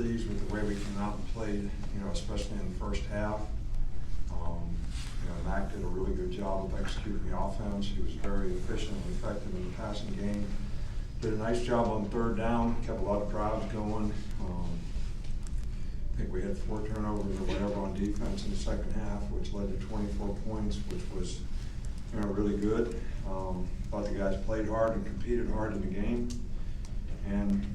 pleased with the way we came out and played, especially in the first half. Mac did a really good job of executing the offense. He was very efficient and effective in the passing game. Did a nice job on third down, kept a lot of drives going. I think we had 4 turnovers or whatever on defense in the second half, which led to 24 points, which was really good. Thought the guys played hard and competed hard in the game. And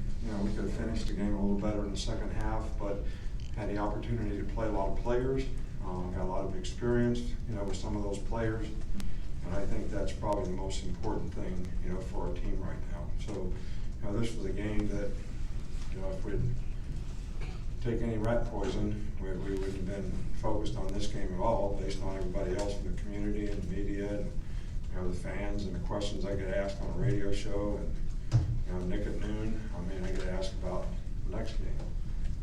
we could have finished the game a little better in the second half, but had the opportunity to play a lot of players. Got a lot of experience, with some of those players. And I think that's probably the most important thing, for our team right now. So, this was a game that, if we'd take any rat poison, we wouldn't have been focused on this game at all, based on everybody else in the community and the media and, the fans and the questions I get asked on a radio show and, Nick at noon. I get asked about the next game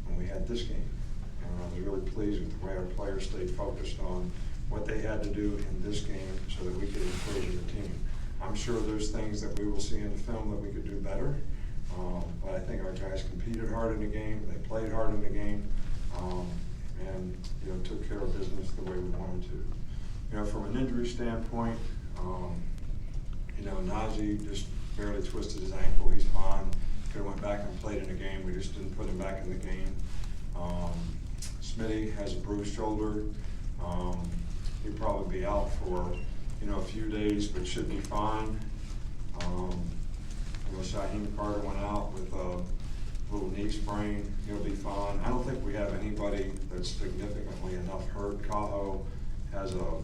when we had this game. And I was really pleased with the way our players stayed focused on what they had to do in this game so that we could improve as a team. I'm sure there's things that we will see in the film that we could do better, but I think our guys competed hard in the game, they played hard in the game, and took care of business the way we wanted to. From an injury standpoint, Najee just barely twisted his ankle. He's fine. Could have went back and played in the game. We just didn't put him back in the game. Smitty has a bruised shoulder. He'll probably be out for a few days, but should be fine. Shaheem Carter went out with a little knee sprain. He'll be fine. I don't think we have anybody that's significantly enough hurt. Cajo has a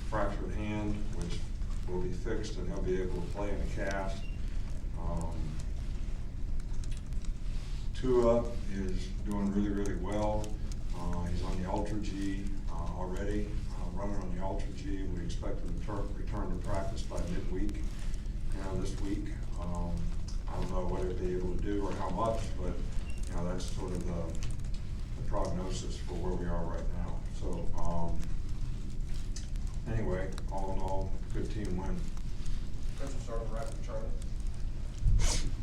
fractured hand, which will be fixed, and he'll be able to play in a cast. Tua is doing really, really well. He's on the Ultra G already, running on the Ultra G. We expect him to return to practice by midweek this week. I don't know what he'll be able to do or how much, but that's sort of the prognosis for where we are right now. So anyway, all in all, good team win. Coach, we'll start with Charlie.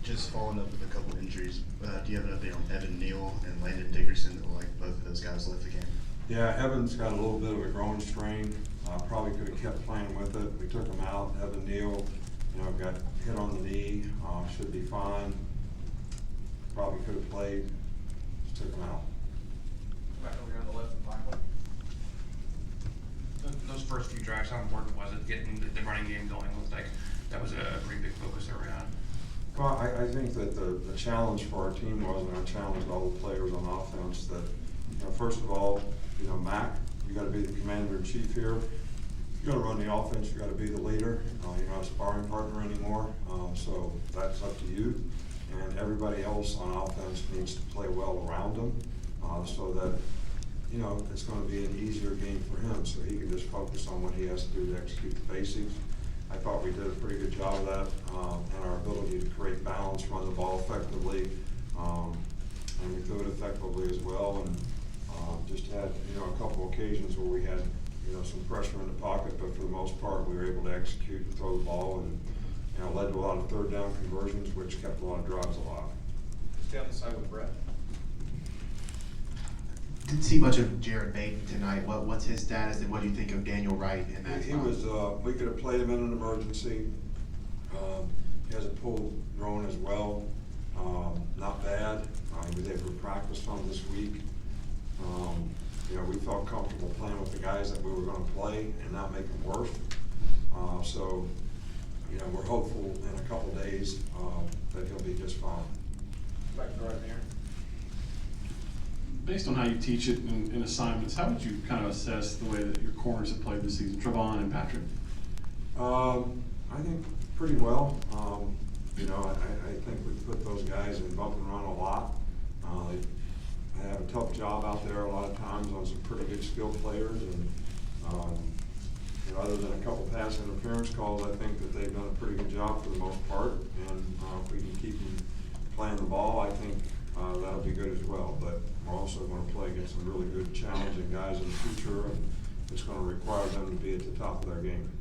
Just following up with a couple injuries, do you have an update on Evan Neal and Landon Dickerson? That like both of those guys left the game? Yeah, Evan's got a little bit of a growing strain. Probably could have kept playing with it. We took him out. Evan Neal, got hit on the knee. Should be fine. Probably could have played. Just took him out. Back over here on the left and Michael. Those first few drives, how important was it getting the running game going? Looked like that was a pretty big focus that we had. Well, I think that the challenge for our team was, and I challenged all the players on offense, that first of all, Mac, you got to be the commander-in-chief here. You got to run the offense. You got to be the leader. You're not a sparring partner anymore, so that's up to you. And everybody else on offense needs to play well around him, so that it's going to be an easier game for him, so he can just focus on what he has to do to execute the basics. I thought we did a pretty good job of that, and our ability to create balance, run the ball effectively, and we threw it effectively as well. And just had a couple occasions where we had some pressure in the pocket, but for the most part we were able to execute and throw the ball, and led to a lot of third down conversions, which kept a lot of drives alive. Stay on the side with Brett. Didn't see much of Jared Baden tonight. What's his status, and what do you think of Daniel Wright in that He spot? was. We could have played him in an emergency. He has a pulled groin as well. Not bad. He was able to practice on this week. We felt comfortable playing with the guys that we were going to play and not make them worse. So, we're hopeful in a couple days that he'll be just fine. Back to right there. Based on how you teach it in assignments, how would you kind of assess the way that your corners have played this season, Trevon and Patrick? I think pretty well. I think we've put those guys in bump and run a lot. They have a tough job out there a lot of times on some pretty good skilled players, and other than a couple pass interference calls, I think that they've done a pretty good job for the most part. And if we can keep them playing the ball, I think that'll be good as well. But we're also going to play against some really good, challenging guys in the future, and it's going to require them to be at the top of their game.